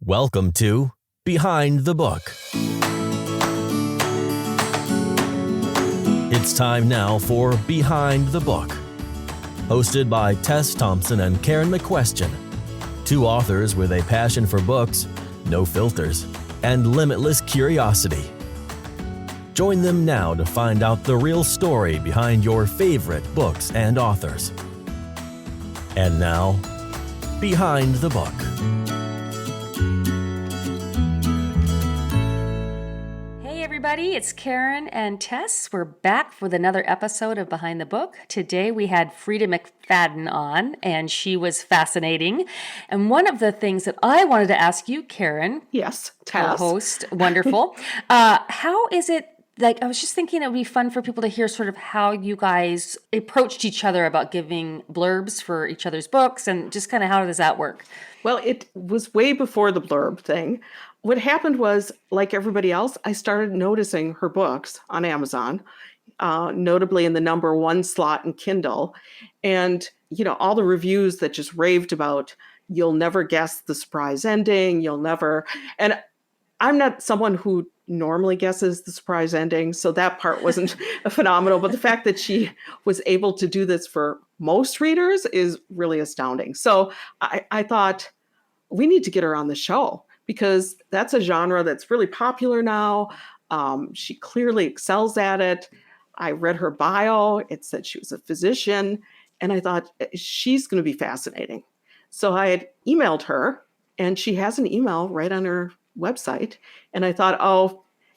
Welcome to Behind the Book. It's time now for Behind the Book, hosted by Tess Thompson and Karen McFadden, two authors with a passion for books, no filters, and limitless curiosity. Join them now to find out the real story behind your favorite books and authors. And now, Behind the Book. Everybody, it's Karen and Tess. We're back with another episode of Behind the Book. Today we had Freida McFadden on, and she was fascinating. And one of the things that I wanted to ask you, Karen, yes, Tess, co-host, wonderful. How is it? Like, I was just thinking it would be fun for people to hear sort of how you guys approached each other about giving blurbs for each other's books, and just kind of how does that work? Well, it was way before the blurb thing. What happened was, like everybody else, I started noticing her books on Amazon, notably in the number one slot in Kindle. And, all the reviews that just raved about, you'll never guess the surprise ending, and I'm not someone who normally guesses the surprise ending, so that part wasn't phenomenal. But the fact that she was able to do this for most readers is really astounding. So I thought, we need to get her on the show, because that's a genre that's really popular now. She clearly excels at it. I read her bio. It said she was a physician. And I thought, she's going to be fascinating. So I had emailed her, and she has an email right on her website. And I thought,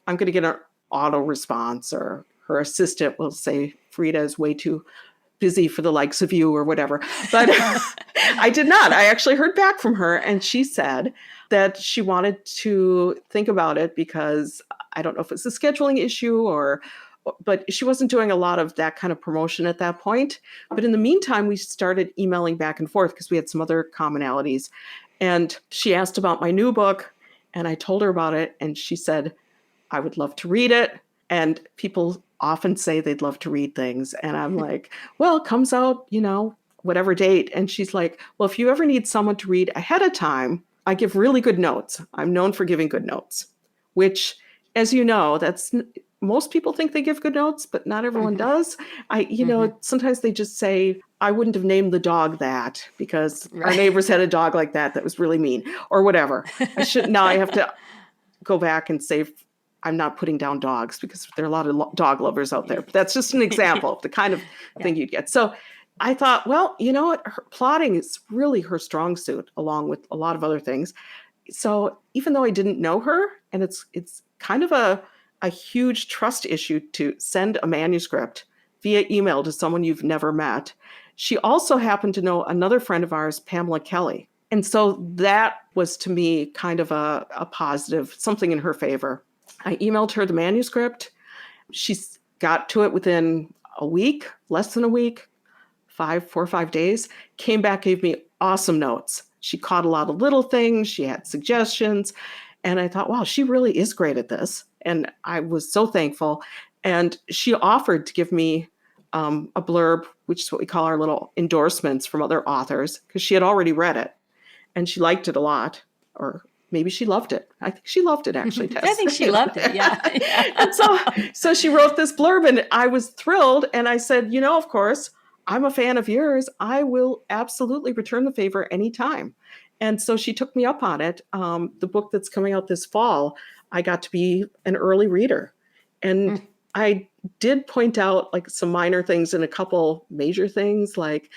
I'm going to get an auto response, or her assistant will say, Freida is way too busy for the likes of you or whatever. But I did not. I actually heard back from her, and she said that she wanted to think about it because I don't know if it's a scheduling issue but she wasn't doing a lot of that kind of promotion at that point. But in the meantime, we started emailing back and forth because we had some other commonalities. And she asked about my new book, and I told her about it, and she said, I would love to read it. And people often say they'd love to read things. And I'm like, well, it comes out, whatever date. And she's like, well, if you ever need someone to read ahead of time, I give really good notes. I'm known for giving good notes, which, as you know, most people think they give good notes, but not everyone does. Sometimes they just say, I wouldn't have named the dog that because our neighbors had a dog like that was really mean, or whatever. Now I have to go back and say, I'm not putting down dogs, because there are a lot of dog lovers out there. But that's just an example of the kind of thing you'd get. So I thought, well, you know what? Her plotting is really her strong suit, along with a lot of other things. So even though I didn't know her, and it's kind of a huge trust issue to send a manuscript via email to someone you've never met, she also happened to know another friend of ours, Pamela Kelly. And so that was, to me, kind of a positive, something in her favor. I emailed her the manuscript. She got to it within a week, less than a week, 4 or 5 days, came back, gave me awesome notes. She caught a lot of little things. She had suggestions. And I thought, wow, she really is great at this. And I was so thankful. And she offered to give me a blurb, which is what we call our little endorsements from other authors, because she had already read it. And she liked it a lot, or maybe she loved it. I think she loved it, actually, Tess. I think she loved it, yeah. And so she wrote this blurb, and I was thrilled. And I said, of course, I'm a fan of yours. I will absolutely return the favor anytime. And so she took me up on it. The book that's coming out this fall, I got to be an early reader. And I did point out some minor things and a couple major things. Like,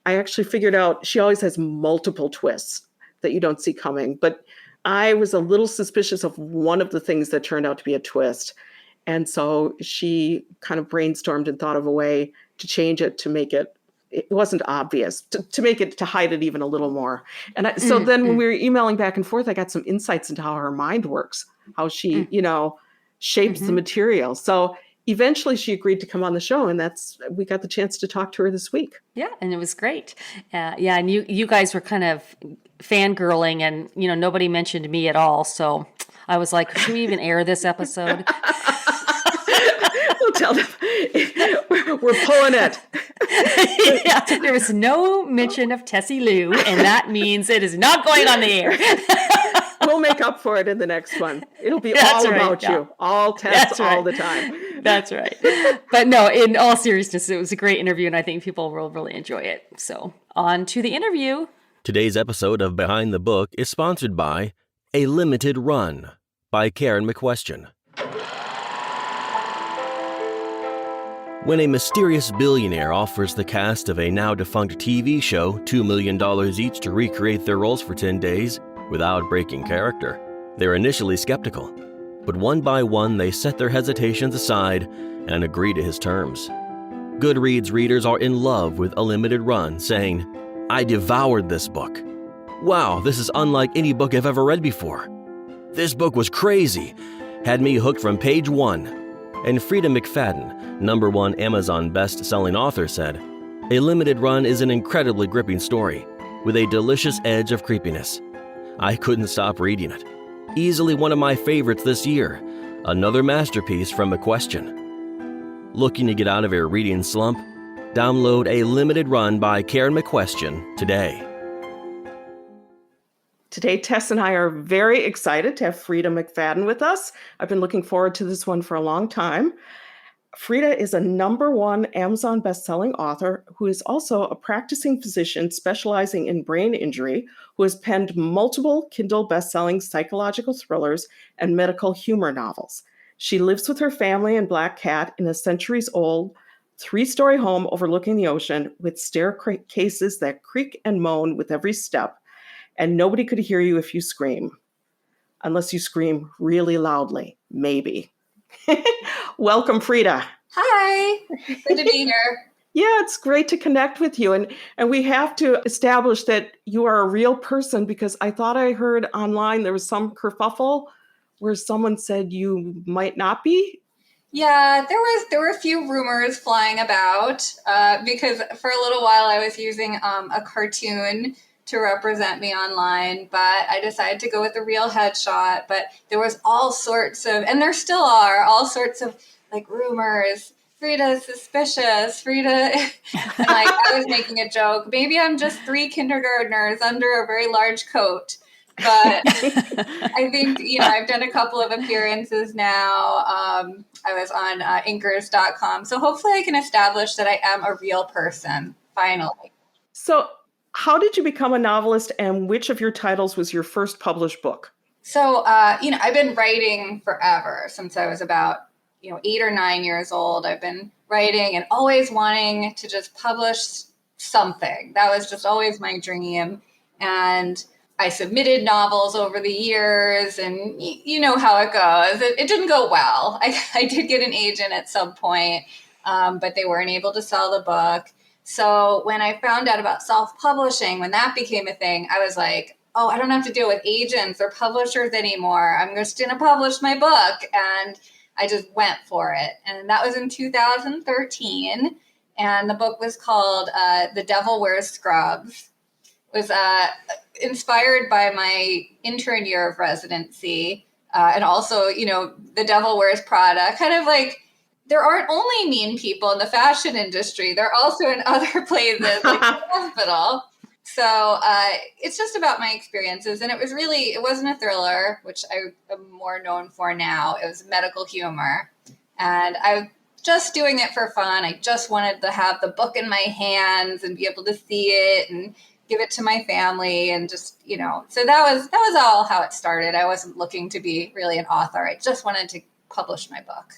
I actually figured out she always has multiple twists that you don't see coming. But I was a little suspicious of one of the things that turned out to be a twist. And so she kind of brainstormed and thought of a way to change it to make it wasn't obvious, to hide it even a little more. And then when we were emailing back and forth, I got some insights into how her mind works, how she, shapes the material. So eventually she agreed to come on the show, and we got the chance to talk to her this week. Yeah, and it was great. And you guys were kind of fangirling, and nobody mentioned me at all. So I was like, should we even air this episode? We'll tell them we're pulling it. Yeah, there was no mention of Tessie Lou, and that means it is not going on the air. for it in the next one. It'll be That's all right, about yeah. you, all Tess, That's all right. the time. That's right. But no, in all seriousness, it was a great interview, and I think people will really enjoy it. So on to the interview. Today's episode of Behind the Book is sponsored by A Limited Run by Karen McQuestion. When a mysterious billionaire offers the cast of a now-defunct TV show $2 million each to recreate their roles for 10 days without breaking character, they're initially skeptical. But one by one, they set their hesitations aside and agree to his terms. Goodreads readers are in love with A Limited Run, saying, "I devoured this book. Wow, this is unlike any book I've ever read before. This book was crazy. Had me hooked from page 1. And Freida McFadden, #1 Amazon best-selling author, said, "A Limited Run is an incredibly gripping story with a delicious edge of creepiness. I couldn't stop reading it. Easily one of my favorites this year. Another masterpiece from McQuestion." Looking to get out of a reading slump? Download A Limited Run by Karen McQuestion today. Today, Tess and I are very excited to have Freida McFadden with us. I've been looking forward to this one for a long time. Freida is a #1 Amazon bestselling author who is also a practicing physician specializing in brain injury, who has penned multiple Kindle bestselling psychological thrillers and medical humor novels. She lives with her family and black cat in a centuries-old 3-story home overlooking the ocean with staircases that creak and moan with every step. And nobody could hear you if you scream, unless you scream really loudly, maybe. Welcome, Freida. Hi, good to be here. Yeah, it's great to connect with you. And we have to establish that you are a real person, because I thought I heard online there was some kerfuffle where someone said you might not be. Yeah, there were a few rumors flying about because for a little while I was using a cartoon to represent me online, but I decided to go with a real headshot. But there was all sorts of, and there still are, all sorts of like rumors. Freida's suspicious. Freida, and like I was making a joke. Maybe I'm just 3 kindergartners under a very large coat. But I think, I've done a couple of appearances now. I was on Inkers.com. So hopefully I can establish that I am a real person, finally. So how did you become a novelist, and which of your titles was your first published book? So, I've been writing forever, since I was about, 8 or 9 years old. I've been writing and always wanting to just publish something. That was just always my dream. And I submitted novels over the years, and you know how it goes. It didn't go well. I did get an agent at some point, but they weren't able to sell the book. So when I found out about self-publishing, when that became a thing, I was like, oh, I don't have to deal with agents or publishers anymore. I'm just going to publish my book. And I just went for it. And that was in 2013. And the book was called The Devil Wears Scrubs. It was inspired by my intern year of residency. And also, The Devil Wears Prada, kind of like, there aren't only mean people in the fashion industry. They're also in other places, like the hospital. So it's just about my experiences. And it wasn't a thriller, which I am more known for now. It was medical humor. And I was just doing it for fun. I just wanted to have the book in my hands and be able to see it and give it to my family. And just, so that was all how it started. I wasn't looking to be really an author. I just wanted to publish my book.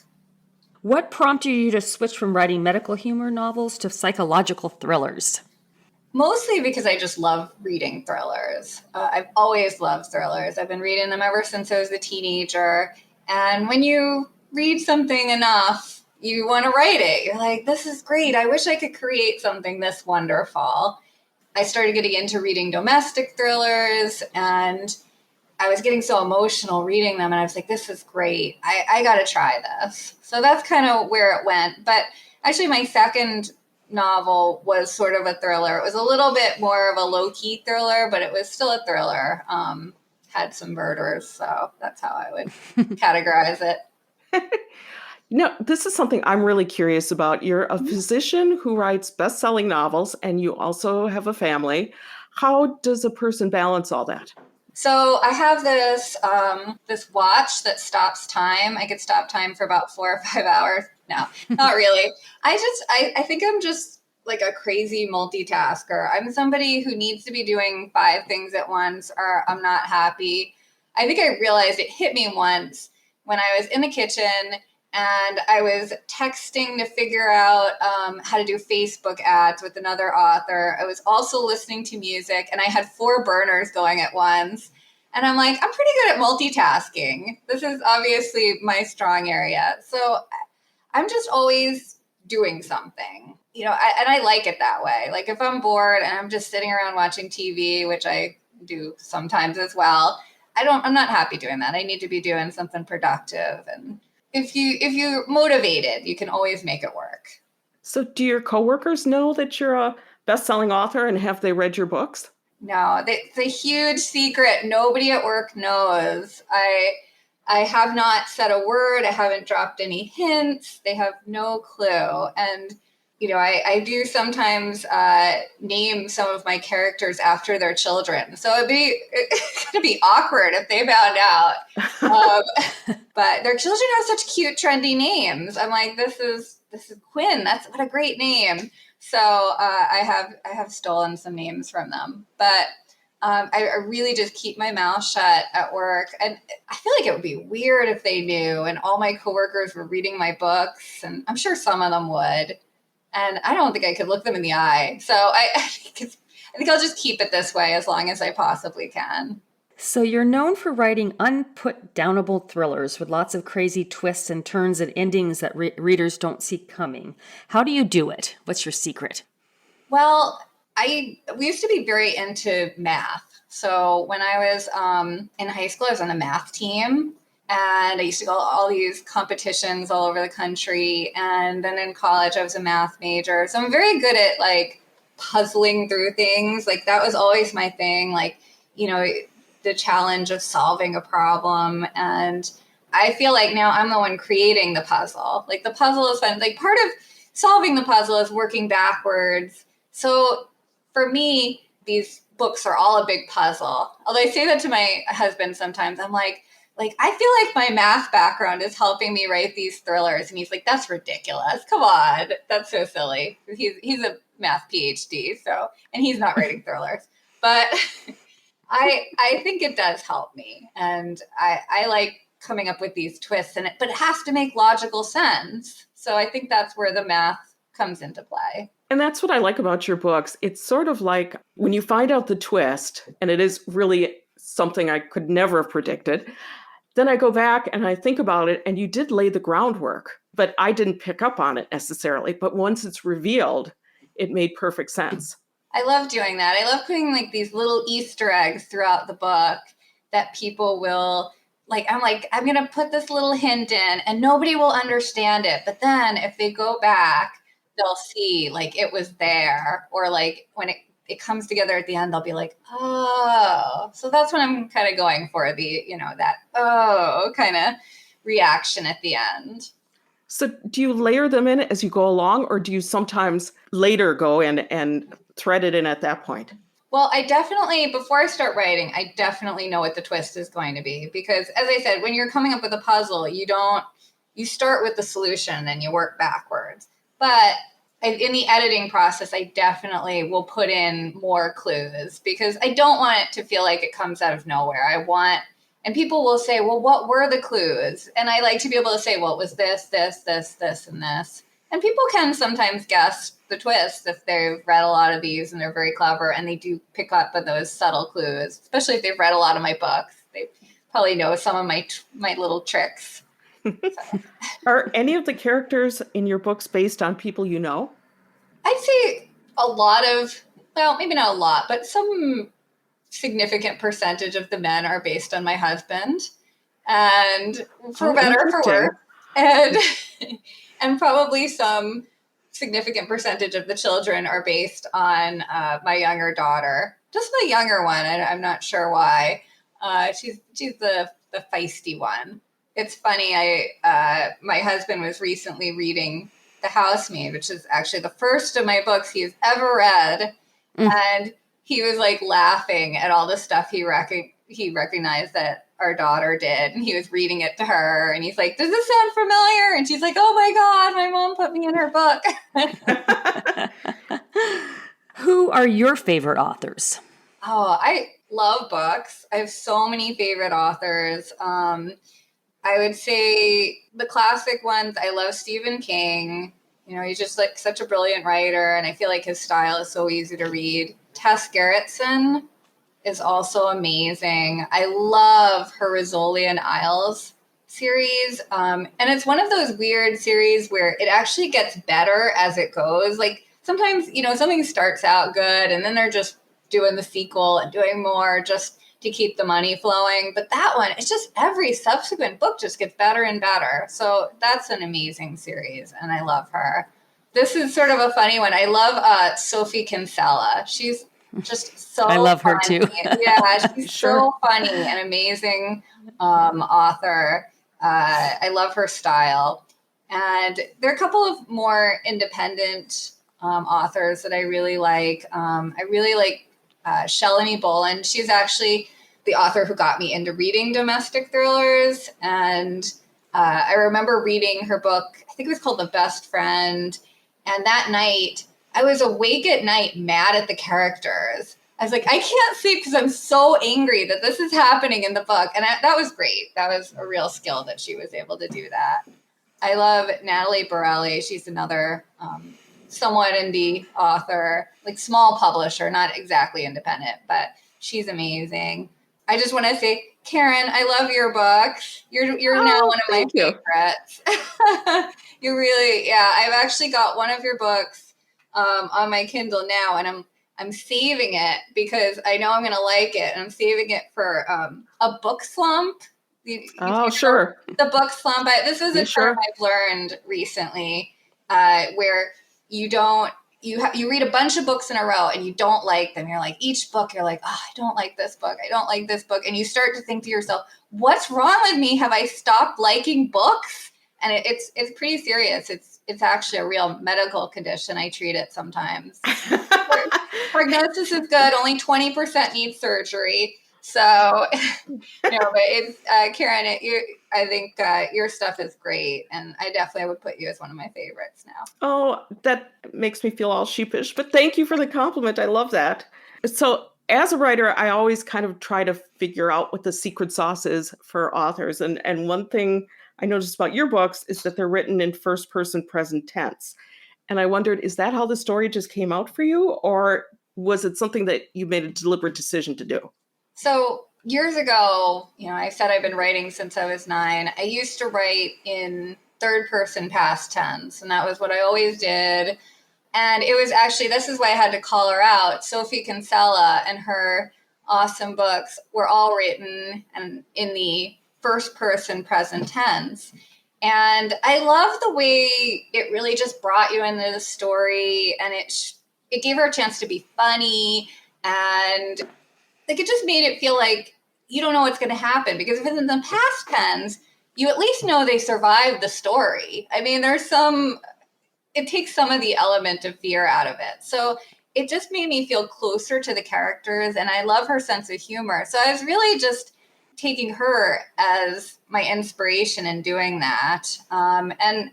What prompted you to switch from writing medical humor novels to psychological thrillers? Mostly because I just love reading thrillers. I've always loved thrillers. I've been reading them ever since I was a teenager. And when you read something enough, you want to write it. You're like, this is great. I wish I could create something this wonderful. I started getting into reading domestic thrillers, and I was getting so emotional reading them, and I was like, this is great. I got to try this. So that's kind of where it went. But actually, my second novel was sort of a thriller. It was a little bit more of a low-key thriller, but it was still a thriller. Had some murders, so that's how I would categorize it. This is something I'm really curious about. You're a physician who writes best-selling novels, and you also have a family. How does a person balance all that? So I have this watch that stops time. I could stop time for about 4 or 5 hours. No, not really. I think I'm just like a crazy multitasker. I'm somebody who needs to be doing 5 things at once or I'm not happy. I think I realized it hit me once when I was in the kitchen and I was texting to figure out how to do Facebook ads with another author. I was also listening to music, and I had 4 burners going at once. And I'm like, I'm pretty good at multitasking. This is obviously my strong area. So I'm just always doing something, and I like it that way. Like if I'm bored and I'm just sitting around watching TV, which I do sometimes as well, I'm not happy doing that. I need to be doing something productive. And if you're motivated, you can always make it work. So do your coworkers know that you're a best-selling author, and have they read your books? No, it's a huge secret. Nobody at work knows. I have not said a word. I haven't dropped any hints. They have no clue. And I do sometimes name some of my characters after their children. So it's going to be awkward if they found out. But their children have such cute, trendy names. I'm like, this is Quinn. What a great name. So I have stolen some names from them. But I really just keep my mouth shut at work. And I feel like it would be weird if they knew and all my coworkers were reading my books. And I'm sure some of them would. And I don't think I could look them in the eye. So I think I'll just keep it this way as long as I possibly can. So you're known for writing unput-downable thrillers with lots of crazy twists and turns and endings that readers don't see coming. How do you do it? What's your secret? Well, we used to be very into math. So when I was in high school, I was on a math team. And I used to go to all these competitions all over the country. And then in college, I was a math major. So I'm very good at like puzzling through things. Like that was always my thing. Like, the challenge of solving a problem. And I feel like now I'm the one creating the puzzle. Like the puzzle is fun. Like part of solving the puzzle is working backwards. So for me, these books are all a big puzzle. Although I say that to my husband sometimes. I'm like, I feel like my math background is helping me write these thrillers. And he's like, that's ridiculous. Come on. That's so silly. He's a math PhD. So, and he's not writing thrillers, but I think it does help me. And I like coming up with these twists but it has to make logical sense. So I think that's where the math comes into play. And that's what I like about your books. It's sort of like when you find out the twist, and it is really something I could never have predicted, then I go back and I think about it, and you did lay the groundwork, but I didn't pick up on it necessarily. But once it's revealed, it made perfect sense. I love doing that. I love putting like these little Easter eggs throughout the book that people will I'm going to put this little hint in and nobody will understand it. But then if they go back, they'll see like it was there, or like when it comes together at the end, they'll be like, oh, so that's what I'm kind of going for, that, oh, kind of reaction at the end. So do you layer them in as you go along, or do you sometimes later go in and thread it in at that point? Well, before I start writing, I definitely know what the twist is going to be. Because as I said, when you're coming up with a puzzle, you start with the solution and you work backwards. But in the editing process, I definitely will put in more clues because I don't want it to feel like it comes out of nowhere. And people will say, well, what were the clues? And I like to be able to say, well, it was this, this, this, this, and this. And people can sometimes guess the twist if they've read a lot of these and they're very clever and they do pick up on those subtle clues, especially if they've read a lot of my books. They probably know some of my little tricks. So. Are any of the characters in your books based on people you know? I'd say a lot of, well, maybe not a lot, but some significant percentage of the men are based on my husband. And for better or for worse. And probably some significant percentage of the children are based on my younger daughter. Just my younger one. I'm not sure why. She's the feisty one. It's funny. My husband was recently reading The Housemaid, which is actually the first of my books he's ever read. And he was like laughing at all the stuff he he recognized that our daughter did, and he was reading it to her, and he's like, does this sound familiar? And she's like, oh my God, my mom put me in her book. Who are your favorite authors? Oh, I love books. I have so many favorite authors. I would say the classic ones, I love Stephen King. You know, he's just like such a brilliant writer, and I feel like his style is so easy to read. Tess Gerritsen is also amazing. I love her Rizzoli and Isles series. And it's one of those weird series where it actually gets better as it goes. Like sometimes, you know, something starts out good and then they're just doing the sequel and doing more just to keep the money flowing. But that one, it's just every subsequent book just gets better and better. So that's an amazing series, and I love her. This is sort of a funny one. I love Sophie Kinsella. She's just so I love her funny. too. Yeah, she's Sure. so funny and amazing author. I love her style. And there are a couple of more independent authors that I really like. I really like Shalini Boland. She's actually the author who got me into reading domestic thrillers. And I remember reading her book, I think it was called The Best Friend. And that night, I was awake at night, mad at the characters. I was like, I can't sleep because I'm so angry that this is happening in the book. And that was great. That was a real skill that she was able to do that. I love Natalie Borelli. She's another somewhat indie author, like small publisher, not exactly independent, but she's amazing. I just want to say, Karen, I love your books. You're now one of my favorites. You really, yeah. I've actually got one of your books on my Kindle now, and I'm saving it because I know I'm going to like it, and I'm saving it for a book slump. Sure. The book slump. This is a Sure. term I've learned recently, where you read a bunch of books in a row and you don't like them. You're like, each book, you're like, oh, I don't like this book. I don't like this book. And you start to think to yourself, what's wrong with me? Have I stopped liking books? And it's pretty serious. It's actually a real medical condition. I treat it sometimes. Prognosis is good. Only 20% need surgery. So, but it's Karen. I think your stuff is great, and I definitely would put you as one of my favorites now. Oh, that makes me feel all sheepish, but thank you for the compliment. I love that. So, as a writer, I always kind of try to figure out what the secret sauce is for authors, and one thing I noticed about your books is that they're written in first person present tense. And I wondered, is that how the story just came out for you, or was it something that you made a deliberate decision to do? So years ago, I said I've been writing since I was 9. I used to write in third person past tense, and that was what I always did. And it was actually, this is why I had to call her out. Sophie Kinsella and her awesome books were all written in the first person present tense. And I love the way it really just brought you into the story, and it gave her a chance to be funny, and like it just made it feel like you don't know what's going to happen, because if it's in the past tense, you at least know they survived the story. I mean, it takes some of the element of fear out of it. So it just made me feel closer to the characters, and I love her sense of humor. So I was really just taking her as my inspiration in doing that. And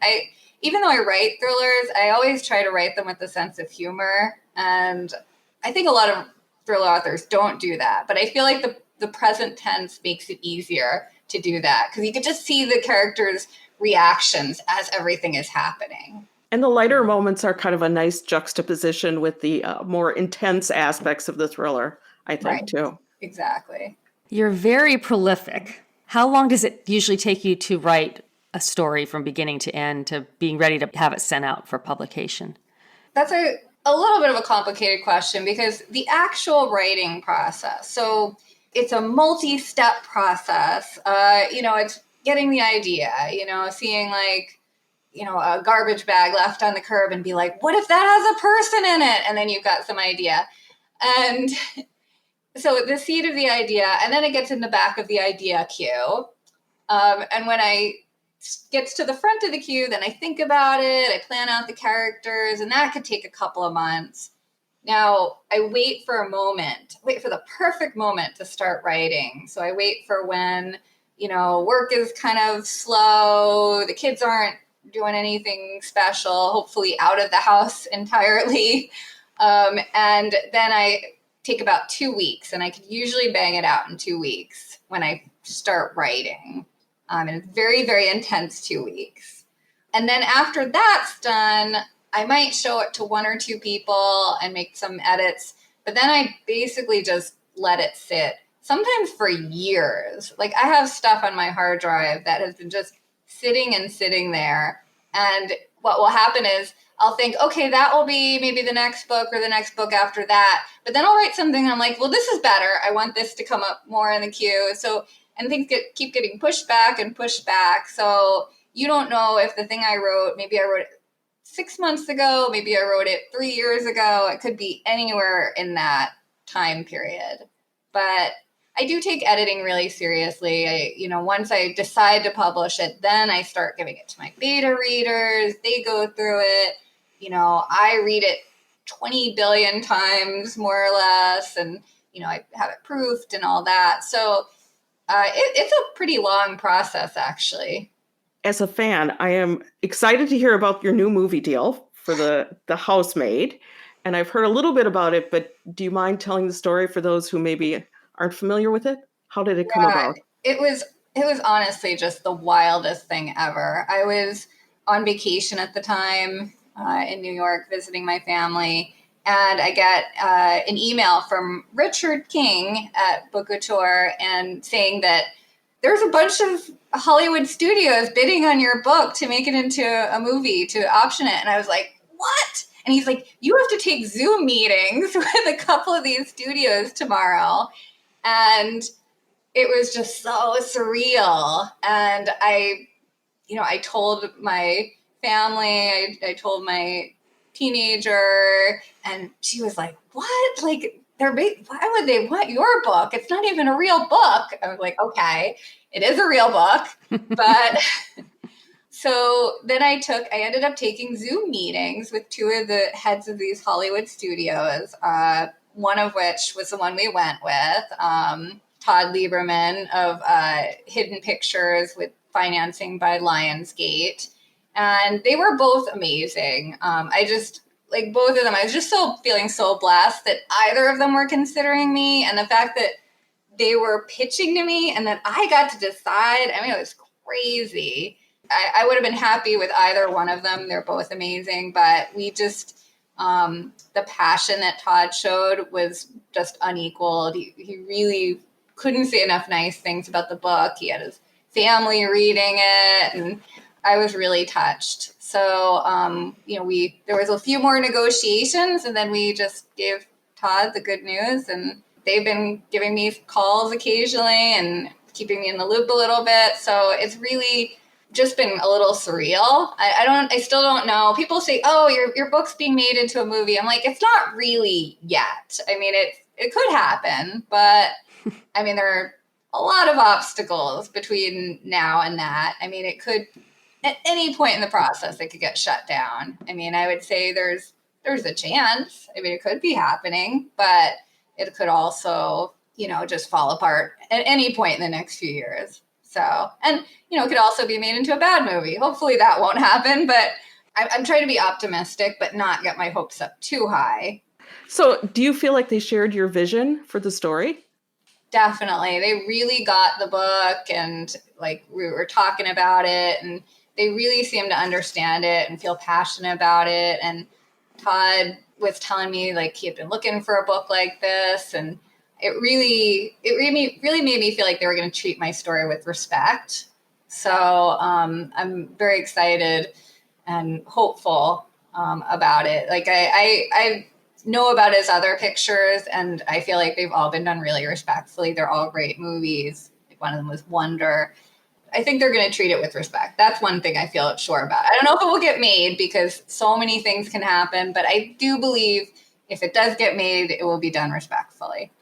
even though I write thrillers, I always try to write them with a sense of humor. And I think a lot of thriller authors don't do that, but I feel like the present tense makes it easier to do that, because you can just see the characters' reactions as everything is happening. And the lighter moments are kind of a nice juxtaposition with the more intense aspects of the thriller, I think, Right. too. Exactly. You're very prolific. How long does it usually take you to write a story from beginning to end to being ready to have it sent out for publication? That's a little bit of a complicated question, because the actual writing process, so it's a multi-step process. It's getting the idea, seeing a garbage bag left on the curb and be like, what if that has a person in it? And then you've got some idea. And so the seed of the idea, and then it gets in the back of the idea queue. And when I gets to the front of the queue, then I think about it, I plan out the characters, and that could take a couple of months. Now, I wait for the perfect moment to start writing. So I wait for when, work is kind of slow, the kids aren't doing anything special, hopefully out of the house entirely. And then I take about 2 weeks, and I can usually bang it out in 2 weeks when I start writing. And it's very, very intense 2 weeks. And then after that's done, I might show it to 1 or 2 people and make some edits, but then I basically just let it sit, sometimes for years. Like, I have stuff on my hard drive that has been just sitting and sitting there. And what will happen is I'll think, okay, that will be maybe the next book or the next book after that. But then I'll write something and I'm like, well, this is better. I want this to come up more in the queue. So, and things keep getting pushed back and pushed back. So you don't know if the thing I wrote, maybe I wrote it 6 months ago, maybe I wrote it 3 years ago. It could be anywhere in that time period. But I do take editing really seriously. Once I decide to publish it, then I start giving it to my beta readers. They go through it. I read it 20 billion times, more or less. And, I have it proofed and all that. So it's a pretty long process, actually. As a fan, I am excited to hear about your new movie deal for the Housemaid. And I've heard a little bit about it, but do you mind telling the story for those who maybe aren't familiar with it? How did it come about? It was honestly just the wildest thing ever. I was on vacation at the time in New York visiting my family, and I get an email from Richard King at Book Couture and saying that there's a bunch of Hollywood studios bidding on your book to make it into a movie, to option it. And I was like, what? And he's like, you have to take Zoom meetings with a couple of these studios tomorrow. And it was just so surreal. And I told my family, I told my teenager, and she was like, what? Like, why would they want your book? It's not even a real book. I was like, okay, it is a real book. But so then I ended up taking Zoom meetings with 2 of the heads of these Hollywood studios, one of which was the one we went with, Todd Lieberman of Hidden Pictures with financing by Lionsgate. And they were both amazing. Both of them, I was just feeling so blessed that either of them were considering me, and the fact that they were pitching to me and that I got to decide. I mean, it was crazy. I would have been happy with either one of them. They're both amazing, but we just, the passion that Todd showed was just unequaled. He really couldn't say enough nice things about the book. He had his family reading it, and I was really touched. So, there was a few more negotiations, and then we just gave Todd the good news, and they've been giving me calls occasionally and keeping me in the loop a little bit. So it's really just been a little surreal. I still don't know. People say, oh, your book's being made into a movie. I'm like, it's not really yet. I mean, it could happen, but I mean, there are a lot of obstacles between now and that. I mean, it could, at any point in the process, it could get shut down. I mean, I would say there's a chance. I mean, it could be happening, but it could also, just fall apart at any point in the next few years. So, and, it could also be made into a bad movie. Hopefully that won't happen, but I'm trying to be optimistic, but not get my hopes up too high. So do you feel like they shared your vision for the story? Definitely. They really got the book, and we were talking about it, and they really seemed to understand it and feel passionate about it. And Todd was telling me he had been looking for a book like this, and it really made me feel like they were going to treat my story with respect. So I'm very excited and hopeful about it. I know about his other pictures, and I feel like they've all been done really respectfully. They're all great movies. One of them was Wonder. I think they're going to treat it with respect. That's one thing I feel sure about. I don't know if it will get made because so many things can happen, but I do believe if it does get made, it will be done respectfully.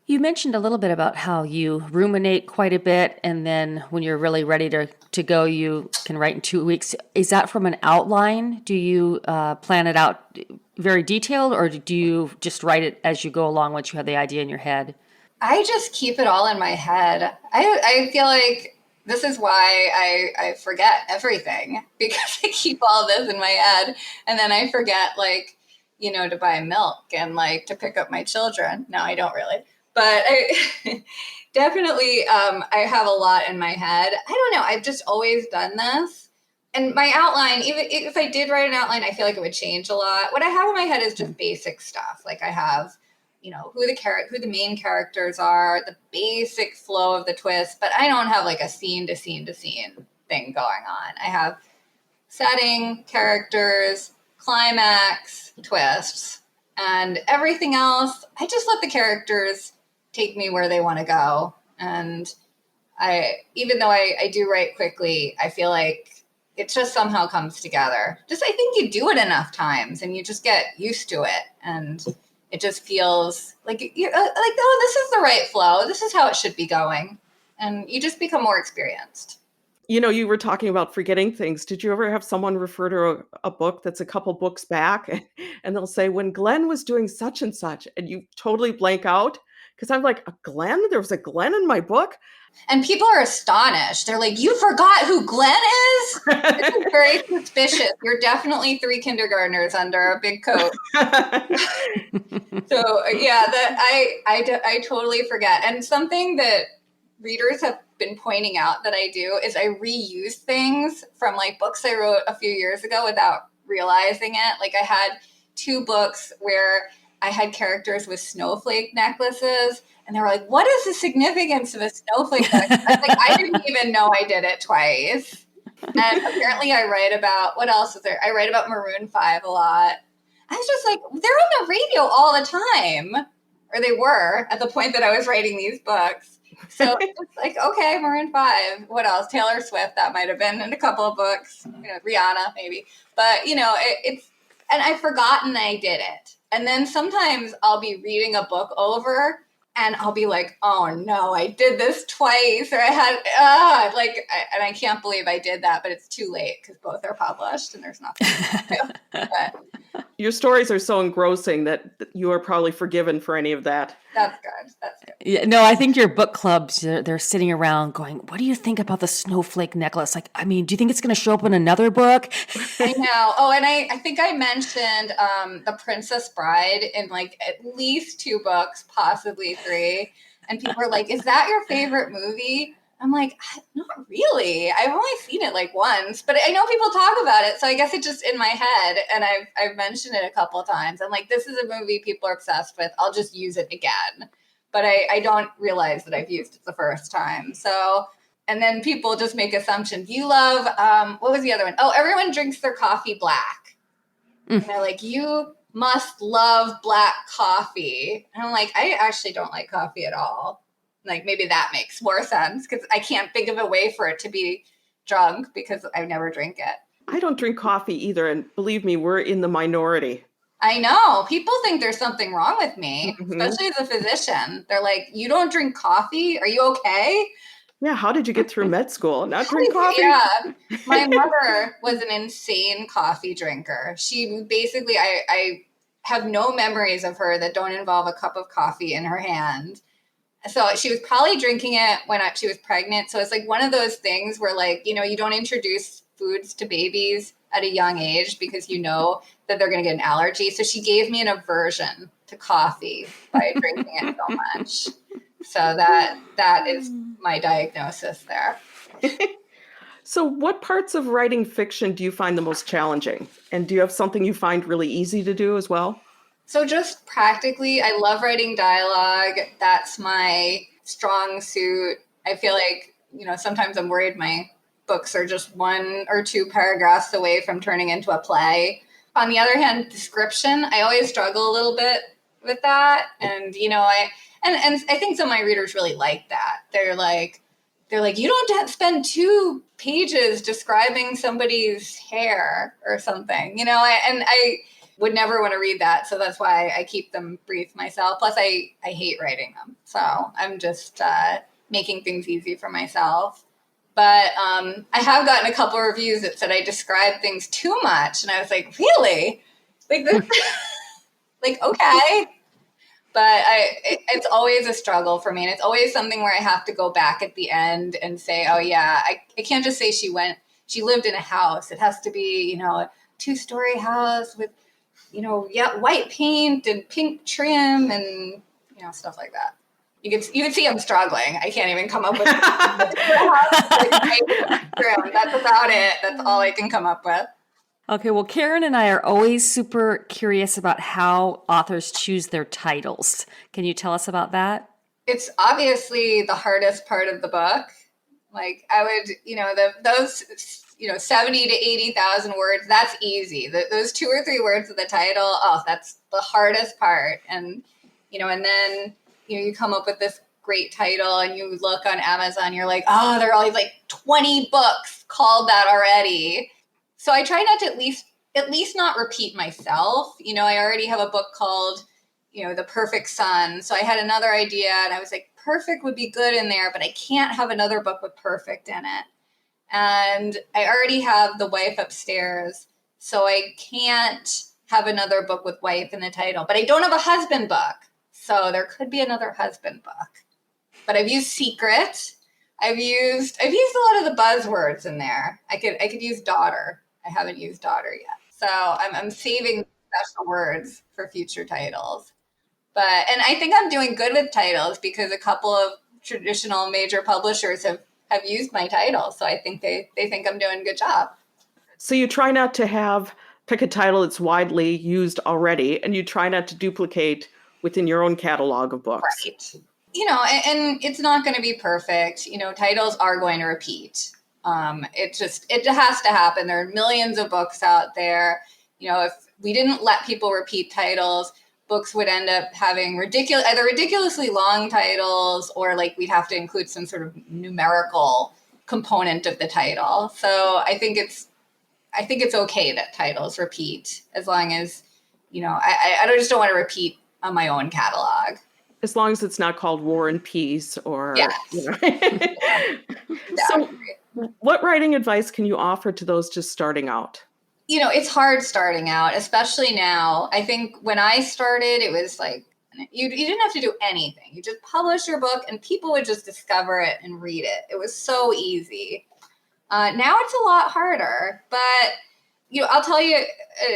You mentioned a little bit about how you ruminate quite a bit, and then when you're really ready to go, you can write in 2 weeks. Is that from an outline? Do you plan it out very detailed, or do you just write it as you go along once you have the idea in your head? I just keep it all in my head. I feel like this is why I forget everything, because I keep all this in my head, and then I forget, like, to buy milk and like to pick up my children. No, I don't really, but I definitely I have a lot in my head. I don't know. I've just always done this. And my outline, even if I did write an outline, I feel like it would change a lot. What I have in my head is just basic stuff. Like I have, who the main characters are, the basic flow of the twist, but I don't have like a scene to scene to scene thing going on. I have setting, characters, climax, twists, and everything else. I just let the characters take me where they want to go. And even though I do write quickly, I feel like it just somehow comes together. Just, I think you do it enough times and you just get used to it. And it just feels like you're like, oh, this is the right flow. This is how it should be going. And you just become more experienced. You were talking about forgetting things. Did you ever have someone refer to a book that's a couple books back and they'll say, when Glenn was doing such and such, and you totally blank out? Because I'm like, a Glenn? There was a Glenn in my book? And people are astonished. They're like, you forgot who Glenn is? It's very suspicious. You're definitely 3 kindergartners under a big coat. So yeah, I totally forget. And something that readers have been pointing out that I do is I reuse things from like books I wrote a few years ago without realizing it. Like I had 2 books where I had characters with snowflake necklaces, and they were like, what is the significance of a snowflake necklace? I was like, I didn't even know I did it twice. And apparently I write about, what else is there? I write about Maroon 5 a lot. I was just like, they're on the radio all the time. Or they were at the point that I was writing these books. So it's like, okay, Maroon 5. What else? Taylor Swift, that might have been in a couple of books. Rihanna, maybe. But, it's, and I've forgotten I did it. And then sometimes I'll be reading a book over and I'll be like, oh no, I did this twice. Or I had, and I can't believe I did that, but it's too late because both are published and there's nothing to do. But your stories are so engrossing that you are probably forgiven for any of that. That's good. That's good. Yeah, no, I think your book clubs, they're sitting around going, what do you think about the snowflake necklace? Like, I mean, do you think it's going to show up in another book? I know. Oh, and I think I mentioned The Princess Bride in like at least 2 books, possibly 3. And people are like, is that your favorite movie? I'm like, not really. I've only seen it like once, but I know people talk about it. So I guess it's just in my head. And I've mentioned it a couple of times. I'm like, this is a movie people are obsessed with. I'll just use it again. But I don't realize that I've used it the first time. So, and then people just make assumptions. You love, what was the other one? Oh, everyone drinks their coffee black. And they're like, you must love black coffee. And I'm like, I actually don't like coffee at all. Like maybe that makes more sense because I can't think of a way for it to be drunk because I never drink it. I don't drink coffee either. And believe me, we're in the minority. I know. People think there's something wrong with me, especially as a physician. They're like, you don't drink coffee? Are you okay? Yeah. How did you get through med school and not drink coffee? Yeah. My mother was an insane coffee drinker. She basically, I have no memories of her that don't involve a cup of coffee in her hand. So she was probably drinking it when she was pregnant. So it's like one of those things where like, you don't introduce foods to babies at a young age because you know that they're going to get an allergy. So she gave me an aversion to coffee by drinking it so much. So that is my diagnosis there. So what parts of writing fiction do you find the most challenging? And do you have something you find really easy to do as well? So just practically, I love writing dialogue. That's my strong suit. I feel like, sometimes I'm worried my books are just 1 or 2 paragraphs away from turning into a play. On the other hand, description, I always struggle a little bit with that. And, I think some of my readers really like that. They're like, you don't have to spend 2 pages describing somebody's hair or something, and I would never want to read that. So that's why I keep them brief myself. Plus I hate writing them. So I'm just making things easy for myself. But I have gotten a couple of reviews that said I describe things too much. And I was like, really? Like this, Like, okay. But it's always a struggle for me. And it's always something where I have to go back at the end and say, oh, yeah, I can't just say she lived in a house. It has to be, a 2-story house with, white paint and pink trim and, stuff like that. You can see I'm struggling. I can't even come up with trim. That's about it. That's all I can come up with. Okay, well, Karen and I are always super curious about how authors choose their titles. Can you tell us about that? It's obviously the hardest part of the book. Like I would, those 70 to 80,000 words, that's easy. Those 2 or 3 words of the title, oh, that's the hardest part. And, and then, you come up with this great title and you look on Amazon, you're like, oh, there are always like 20 books called that already. So I try not to at least not repeat myself. I already have a book called, The Perfect Son. So I had another idea and I was like, perfect would be good in there, but I can't have another book with perfect in it. And I already have The Wife Upstairs. So I can't have another book with wife in the title, but I don't have a husband book. So there could be another husband book. But I've used secret. I've used a lot of the buzzwords in there. I could use daughter. I haven't used daughter yet. So I'm saving special words for future titles. And I think I'm doing good with titles because a couple of traditional major publishers have used my title. So I think they think I'm doing a good job. So you try not to pick a title that's widely used already, and you try not to duplicate within your own catalog of books. Right. And it's not going to be perfect. Titles are going to repeat. It has to happen. There are millions of books out there. If we didn't let people repeat titles, books would end up having either ridiculously long titles or like we'd have to include some sort of numerical component of the title. So I think it's okay that titles repeat as long as, I just don't want to repeat on my own catalog. As long as it's not called War and Peace or, Yes. So what writing advice can you offer to those just starting out? It's hard starting out, especially now. I think when I started, it was like, you didn't have to do anything. You just publish your book and people would just discover it and read it. It was so easy. Now it's a lot harder, but I'll tell you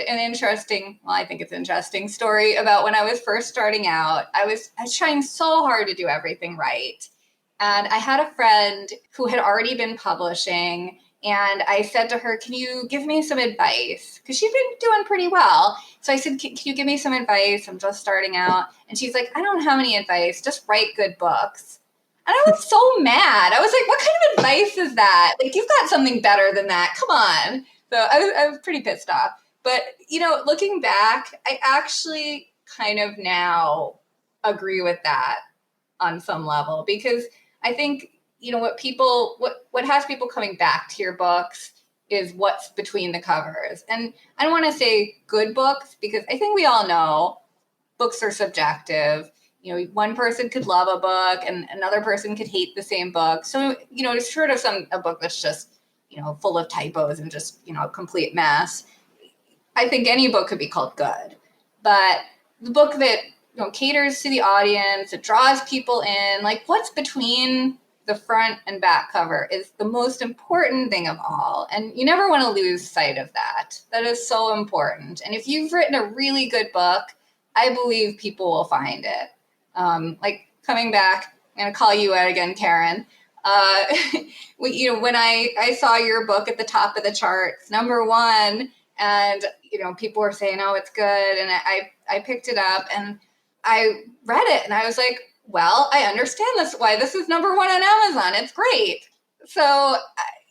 an interesting story about when I was first starting out. I was trying so hard to do everything right. And I had a friend who had already been publishing. And I said to her, can you give me some advice? Because she'd been doing pretty well. So I said, can you give me some advice? I'm just starting out. And she's like, I don't have any advice. Just write good books. And I was so mad. I was like, what kind of advice is that? Like, you've got something better than that. Come on. So I was pretty pissed off. But, looking back, I actually kind of now agree with that on some level. Because I think, what has people coming back to your books is what's between the covers. And I don't want to say good books because I think we all know books are subjective. One person could love a book and another person could hate the same book. So, it's short of a book that's just, full of typos and just, a complete mess. I think any book could be called good. But the book that, caters to the audience, it draws people in, like what's between the front and back cover is the most important thing of all. And you never want to lose sight of that. That is so important. And if you've written a really good book, I believe people will find it. Like coming back, I'm going to call you out again, Karen. When I saw your book at the top of the charts, #1, and, people were saying, oh, it's good. And I picked it up and I read it and I was like, well, I understand why this is #1 on Amazon. It's great. So,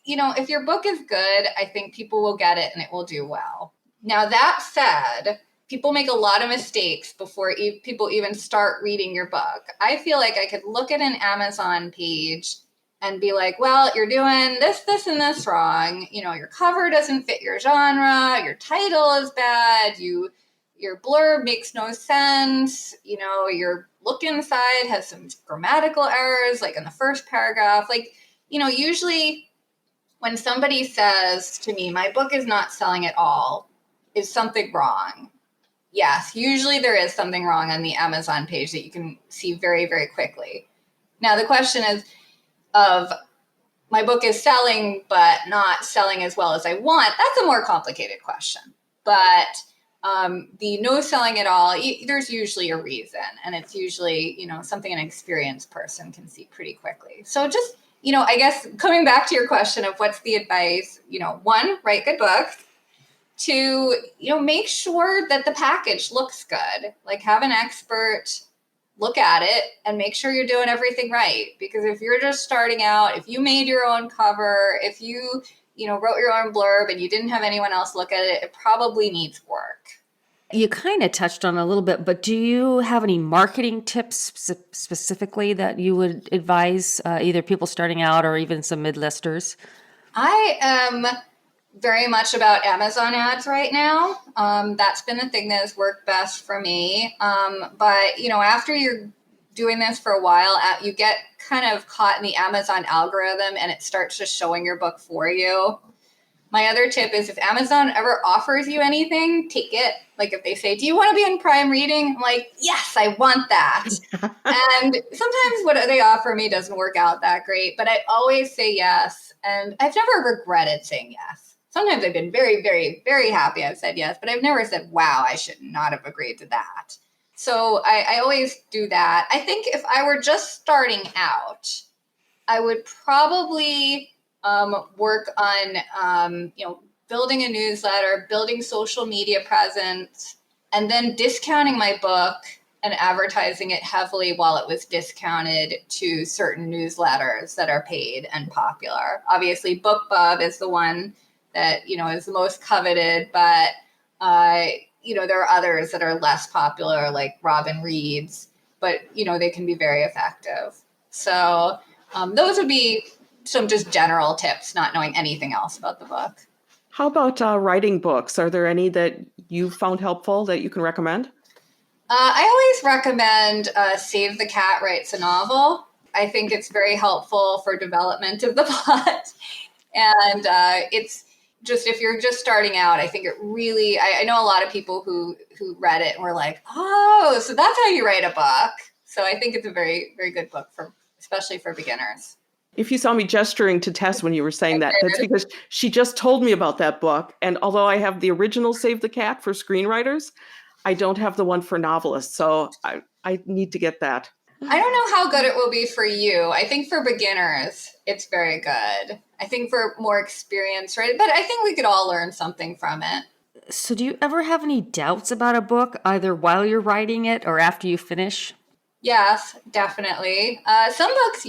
if your book is good, I think people will get it and it will do well. Now, that said, people make a lot of mistakes before people even start reading your book. I feel like I could look at an Amazon page and be like, well, you're doing this, and this wrong. Your cover doesn't fit your genre. Your title is bad. Your blurb makes no sense. Your look inside has some grammatical errors, like in the first paragraph. Usually when somebody says to me, my book is not selling at all, is something wrong. yes, usually there is something wrong on the Amazon page that you can see very, very quickly. Now, the question is of my book is selling, but not selling as well as I want. That's a more complicated question. But the no selling at all, there's usually a reason. And it's usually, something an experienced person can see pretty quickly. So just, I guess coming back to your question of what's the advice, one, write good books. Two, make sure that the package looks good. Like have an expert look at it and make sure you're doing everything right. Because if you're just starting out, if you made your own cover, if you, wrote your own blurb and you didn't have anyone else look at it, it probably needs work. You kind of touched on it a little bit, but do you have any marketing tips specifically that you would advise either people starting out or even some mid-listers? I am very much about Amazon ads right now. That's been the thing that has worked best for me. But, after you're doing this for a while, you get kind of caught in the Amazon algorithm and it starts just showing your book for you. My other tip is if Amazon ever offers you anything, take it. Like if they say, do you want to be in Prime Reading? I'm like, yes, I want that. And sometimes what they offer me doesn't work out that great, but I always say yes. And I've never regretted saying yes. Sometimes I've been very, very, very happy I've said yes, but I've never said, wow, I should not have agreed to that. So I always do that. I think if I were just starting out, I would probably work on, building a newsletter, building social media presence, and then discounting my book and advertising it heavily while it was discounted to certain newsletters that are paid and popular. Obviously, BookBub is the one that, is the most coveted, but, there are others that are less popular, like Robin Reads, but, they can be very effective. So those would be some just general tips, not knowing anything else about the book. How about writing books? Are there any that you found helpful that you can recommend? I always recommend Save the Cat Writes a Novel. I think it's very helpful for development of the plot. And it's just, if you're just starting out, I think it really, I know a lot of people who read it and were like, oh, so that's how you write a book. So I think it's a very, very good book especially for beginners. If you saw me gesturing to Tess when you were saying that, that's because she just told me about that book. And although I have the original Save the Cat for screenwriters, I don't have the one for novelists. So I need to get that. I don't know how good it will be for you. I think for beginners, it's very good. I think for more experienced, right? But I think we could all learn something from it. So do you ever have any doubts about a book, either while you're writing it or after you finish? Yes, definitely. Some books,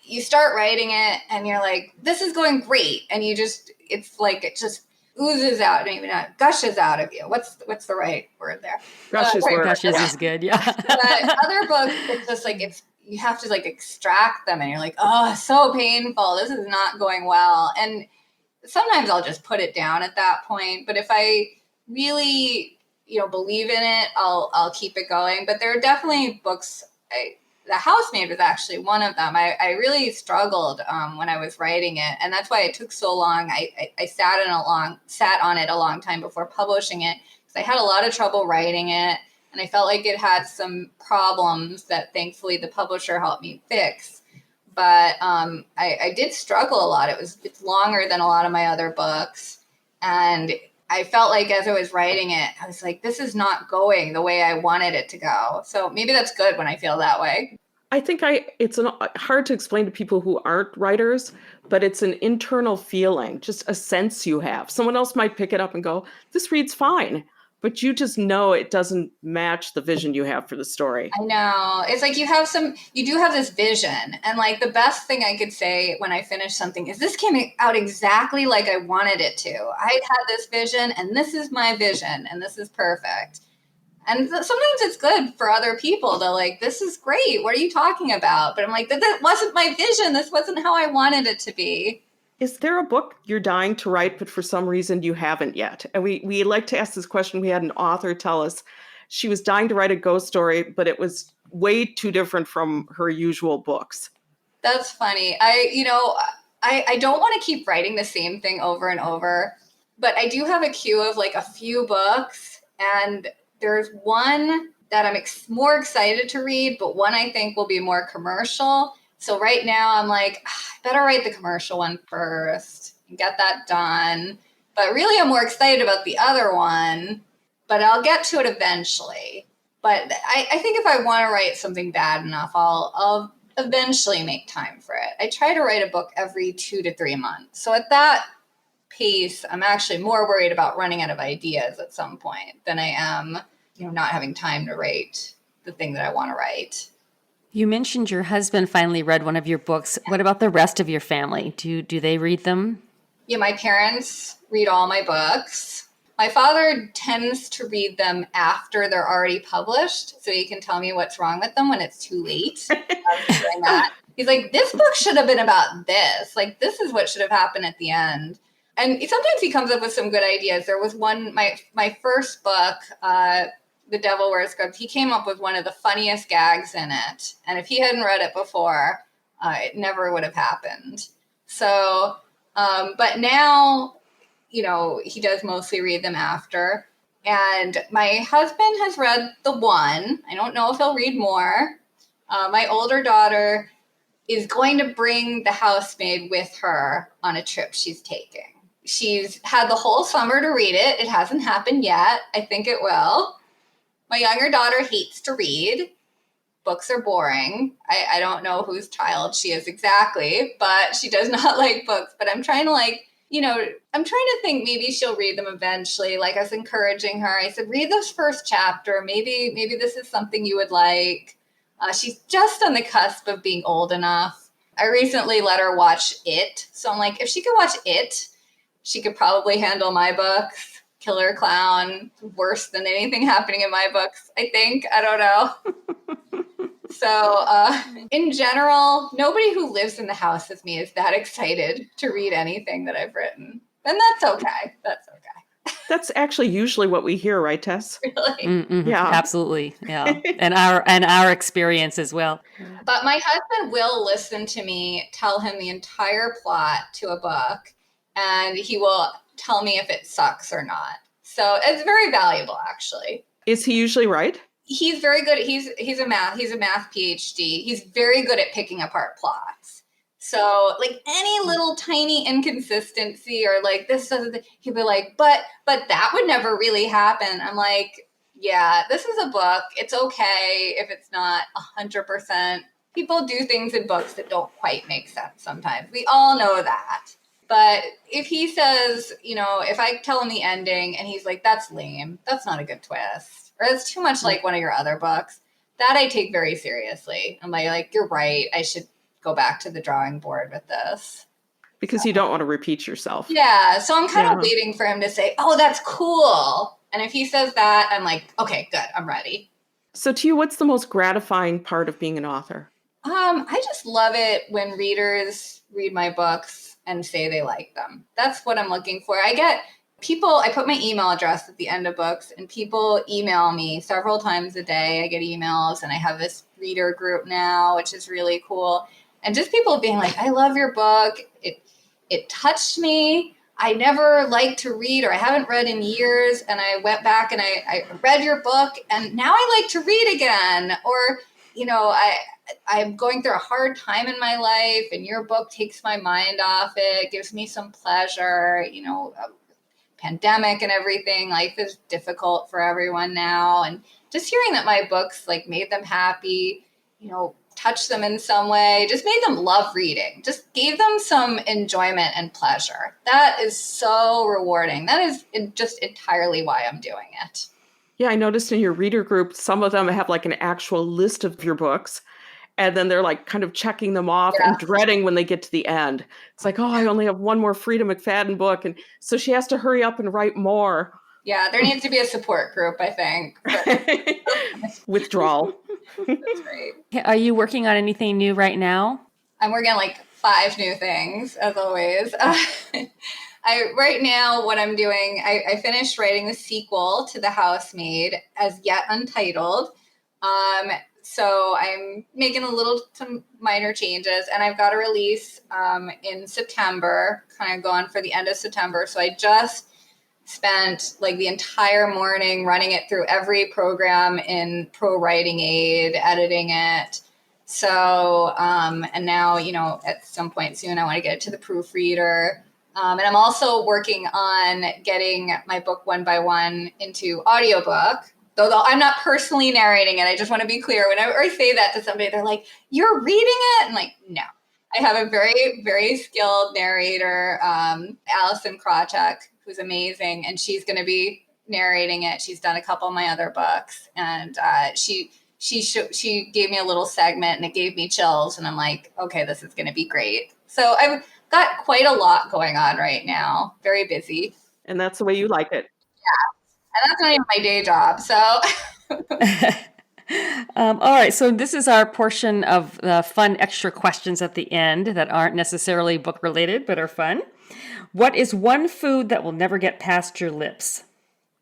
you start writing it and you're like, this is going great. And it's like, it just oozes out, maybe not gushes out of you. What's the right word there? Gushes is good, yeah. But other books, it's just like, you have to like extract them and you're like, oh, so painful. This is not going well. And sometimes I'll just put it down at that point. But if I really, believe in it, I'll keep it going. But there are definitely books, The Housemaid was actually one of them. I really struggled when I was writing it, and that's why it took so long. I sat on it a long time before publishing it because I had a lot of trouble writing it, and I felt like it had some problems that thankfully the publisher helped me fix. But I did struggle a lot. It's longer than a lot of my other books, and I felt like as I was writing it, I was like, this is not going the way I wanted it to go. So maybe that's good when I feel that way. I think it's hard to explain to people who aren't writers, but it's an internal feeling, just a sense you have. Someone else might pick it up and go, this reads fine, but you just know it doesn't match the vision you have for the story. I know. It's like you do have this vision. And like the best thing I could say when I finish something is this came out exactly like I wanted it to. I had this vision and this is my vision and this is perfect. And sometimes it's good for other people to like, this is great. What are you talking about? But I'm like, that wasn't my vision. This wasn't how I wanted it to be. Is there a book you're dying to write, but for some reason you haven't yet? And we like to ask this question. We had an author tell us she was dying to write a ghost story, but it was way too different from her usual books. That's funny. I don't want to keep writing the same thing over and over, but I do have a queue of like a few books And there's one that I'm more excited to read, but one I think will be more commercial. So right now I'm like, I better write the commercial one first and get that done. But really I'm more excited about the other one, but I'll get to it eventually. But I think if I want to write something bad enough, I'll eventually make time for it. I try to write a book every 2 to 3 months. So at that pace, I'm actually more worried about running out of ideas at some point than I am, not having time to write the thing that I want to write. You mentioned your husband finally read one of your books. What about the rest of your family? Do they read them? Yeah, my parents read all my books. My father tends to read them after they're already published, so he can tell me what's wrong with them when it's too late. Doing that. He's like, this book should have been about this. Like, this is what should have happened at the end. And sometimes he comes up with some good ideas. There was one, my first book, The Devil Wears Scrubs, he came up with one of the funniest gags in it. And if he hadn't read it before, it never would have happened. So, but now, he does mostly read them after. And my husband has read the one. I don't know if he'll read more. My older daughter is going to bring The Housemaid with her on a trip she's taking. She's had the whole summer to read it. It hasn't happened yet. I think it will. My younger daughter hates to read. Books are boring. I don't know whose child she is exactly, but she does not like books. But I'm trying to I'm trying to think maybe she'll read them eventually. Like I was encouraging her. I said, read this first chapter. Maybe this is something you would like. She's just on the cusp of being old enough. I recently let her watch It. So I'm like, if she could watch It, she could probably handle my books. Killer Clown, worse than anything happening in my books, I think. I don't know. So in general, nobody who lives in the house with me is that excited to read anything that I've written. And that's okay. That's okay. That's actually usually what we hear, right, Tess? Really? Mm-hmm. Yeah. Absolutely. Yeah. and our experience as well. But my husband will listen to me tell him the entire plot to a book, and he will tell me if it sucks or not. So it's very valuable, actually. Is he usually right? He's very good. He's a math PhD. He's very good at picking apart plots. So like any little tiny inconsistency or like this doesn't, he'll be like, but that would never really happen. I'm like, yeah, this is a book. It's okay if it's not 100%. People do things in books that don't quite make sense sometimes. We all know that. But if he says, if I tell him the ending and he's like, that's lame, that's not a good twist, or it's too much like one of your other books, that I take very seriously. I'm like, you're right. I should go back to the drawing board with this. Because you don't want to repeat yourself. Yeah. So I'm kind of waiting for him to say, oh, that's cool. And if he says that, I'm like, okay, good. I'm ready. So to you, what's the most gratifying part of being an author? I just love it when readers read my books and say they like them. That's what I'm looking for. I put my email address at the end of books, and people email me several times a day. I get emails, and I have this reader group now, which is really cool. And just people being like, I love your book. It touched me. I never liked to read, or I haven't read in years. And I went back and I read your book, and now I like to read again. Or, I'm going through a hard time in my life, and your book takes my mind off it, gives me some pleasure, pandemic and everything. Life is difficult for everyone now. And just hearing that my books made them happy, touched them in some way, just made them love reading, just gave them some enjoyment and pleasure. That is so rewarding. That is just entirely why I'm doing it. Yeah, I noticed in your reader group, some of them have an actual list of your books. And then they're kind of checking them off and dreading when they get to the end. It's like, oh, I only have one more Freida McFadden book. And so she has to hurry up and write more. Yeah, there needs to be a support group, I think. Withdrawal. That's great. Are you working on anything new right now? I'm working on 5 new things, as always. Right now, what I'm doing, I finished writing the sequel to The Housemaid, as yet untitled. So I'm making some minor changes, and I've got a release in September, kind of going for the end of September. So I just spent like the entire morning running it through every program in Pro Writing Aid, editing it. So, and now, at some point soon, I want to get it to the proofreader. And I'm also working on getting my book One by One into audiobook. Though I'm not personally narrating it. I just want to be clear. Whenever I say that to somebody, they're like, "You're reading it?" I'm like, no. I have a very, very skilled narrator, Allison Krawchuk, who's amazing, and she's going to be narrating it. She's done a couple of my other books, and she gave me a little segment, and it gave me chills, and I'm like, okay, this is going to be great. So I've got quite a lot going on right now. Very busy. And that's the way you like it. And that's not even my day job. So all right, so this is our portion of the fun extra questions at the end that aren't necessarily book related, but are fun. What is one food that will never get past your lips?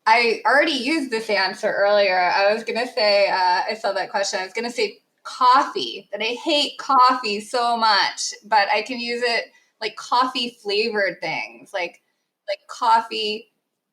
I already used this answer earlier. I was going to say, I saw that question. I was going to say coffee, that I hate coffee so much, but I can use it like coffee flavored things, like coffee,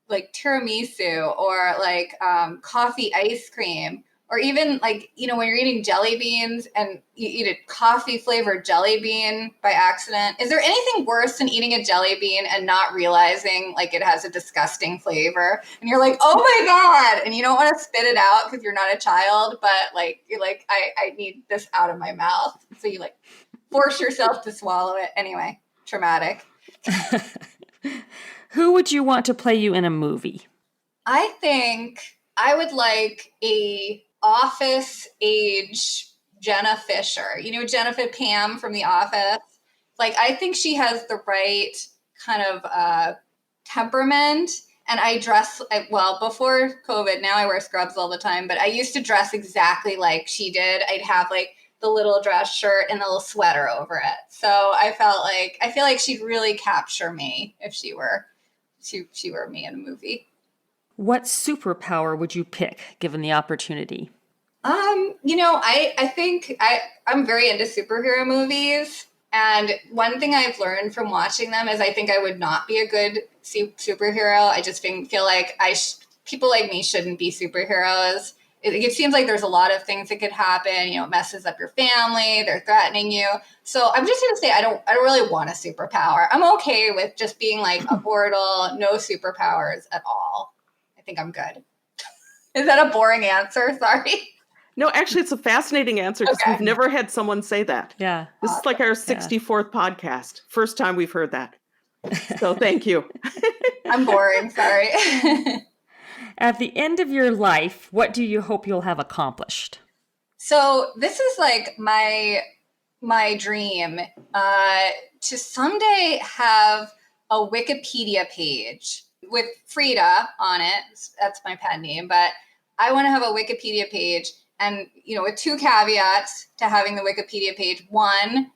like tiramisu, or like coffee ice cream, or even like, when you're eating jelly beans and you eat a coffee flavored jelly bean by accident. Is there anything worse than eating a jelly bean and not realizing like it has a disgusting flavor? And you're like, oh my God. And you don't want to spit it out because you're not a child, but like, you're like, I need this out of my mouth. So you like force yourself to swallow it. Anyway, traumatic. Who would you want to play you in a movie? I think I would like a Office age Jenna Fisher. Jenna Pam from The Office. Like, I think she has the right kind of temperament. And I dress, before COVID, now I wear scrubs all the time, but I used to dress exactly like she did. I'd have like the little dress shirt and a little sweater over it. So I feel like she'd really capture me if she were me in a movie. What superpower would you pick given the opportunity? I think I'm very into superhero movies. And one thing I've learned from watching them is I think I would not be a good superhero. I just feel like people like me shouldn't be superheroes. It seems like there's a lot of things that could happen. It messes up your family. They're threatening you. So I'm just going to say I don't really want a superpower. I'm okay with just being like immortal, no superpowers at all. I think I'm good. Is that a boring answer? Sorry. No, actually, it's a fascinating answer because we've never had someone say that. Yeah. This is like our 64th podcast. First time we've heard that. So thank you. I'm boring. Sorry. At the end of your life, what do you hope you'll have accomplished? So this is like my dream to someday have a Wikipedia page with Freida on it. That's my pen name, but I want to have a Wikipedia page. And, with two caveats to having the Wikipedia page. One,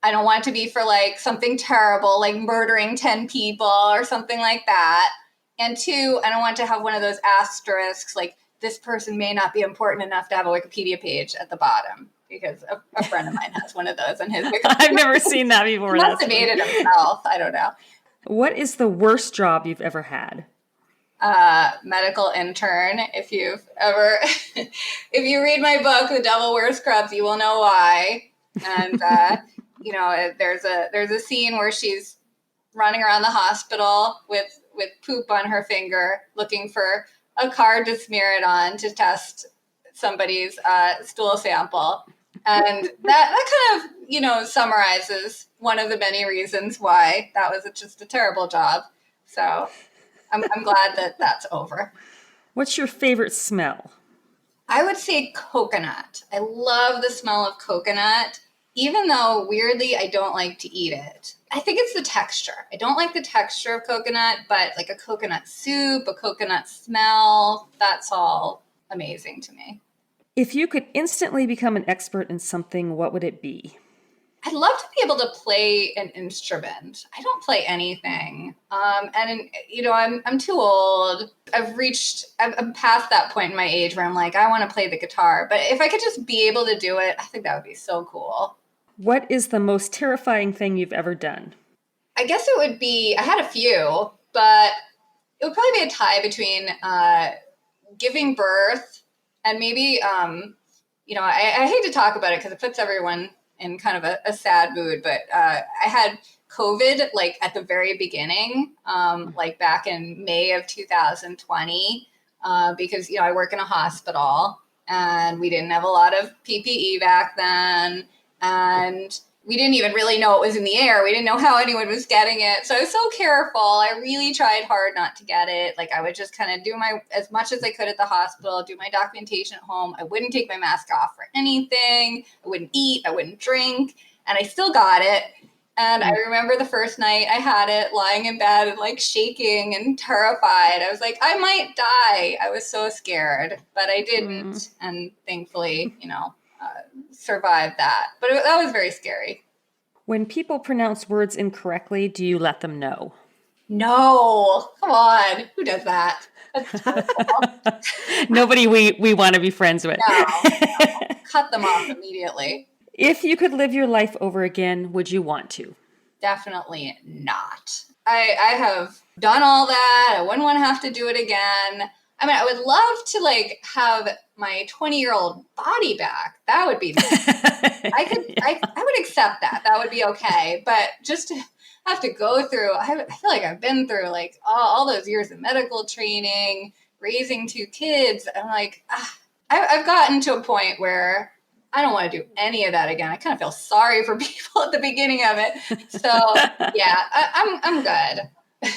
I don't want it to be for like something terrible, like murdering 10 people or something like that. And two, I don't want to have one of those asterisks, like this person may not be important enough to have a Wikipedia page at the bottom, because a friend of mine has one of those on his Wikipedia. I've never seen that before. He must have made it himself. I don't know. What is the worst job you've ever had? Medical intern. If you read my book, The Devil Wears Scrubs, you will know why. And there's a scene where she's running around the hospital with poop on her finger, looking for a card to smear it on to test somebody's stool sample. And that kind of summarizes one of the many reasons why that was just a terrible job. So I'm glad that that's over. What's your favorite smell? I would say coconut. I love the smell of coconut, even though weirdly I don't like to eat it. I think it's the texture. I don't like the texture of coconut, but like a coconut soup, a coconut smell, that's all amazing to me. If you could instantly become an expert in something, what would it be? I'd love to be able to play an instrument. I don't play anything. I'm too old. I'm past that point in my age where I'm like, I want to play the guitar. But if I could just be able to do it, I think that would be so cool. What is the most terrifying thing you've ever done? I guess it would be, I had a few, but it would probably be a tie between giving birth and maybe, I hate to talk about it because it puts everyone in kind of a sad mood, but I had COVID like at the very beginning, like back in May of 2020, because, I work in a hospital and we didn't have a lot of PPE back then. And we didn't even really know it was in the air. We didn't know how anyone was getting it. So I was so careful. I really tried hard not to get it. Like I would just kind of do as much as I could at the hospital, do my documentation at home. I wouldn't take my mask off for anything. I wouldn't eat. I wouldn't drink. And I still got it. And I remember the first night I had it lying in bed and like shaking and terrified. I was like, I might die. I was so scared, but I didn't. And thankfully, survived that. But that was very scary. When people pronounce words incorrectly, do you let them know? No, come on. Who does that? That's terrible. Nobody we want to be friends with. No. Cut them off immediately. If you could live your life over again, would you want to? Definitely not. I have done all that. I wouldn't want to have to do it again. I mean, I would love to like have my 20-year-old body back. That would be nice. I would accept that. That would be okay. But just to have to go through, I feel like I've been through like all those years of medical training, raising 2 kids. I'm like, I've gotten to a point where I don't want to do any of that again. I kind of feel sorry for people at the beginning of it. So yeah, I'm good.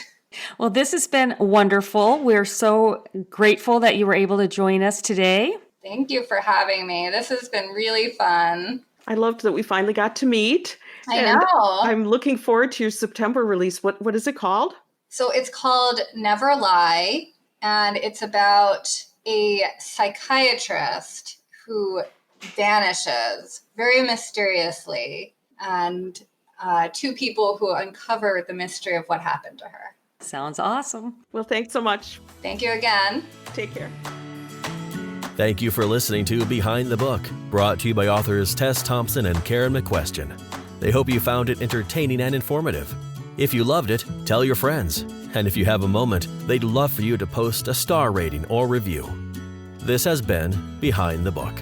Well, this has been wonderful. We're so grateful that you were able to join us today. Thank you for having me. This has been really fun. I loved that we finally got to meet. I know. I'm looking forward to your September release. What is it called? So it's called Never Lie, and it's about a psychiatrist who vanishes very mysteriously, and 2 people who uncover the mystery of what happened to her. Sounds awesome. Well, thanks so much. Thank you again. Take care. Thank you for listening to Behind the Book, brought to you by authors Tess Thompson and Karen McQuestion. They hope you found it entertaining and informative. If you loved it, tell your friends. And if you have a moment, they'd love for you to post a star rating or review. This has been Behind the Book.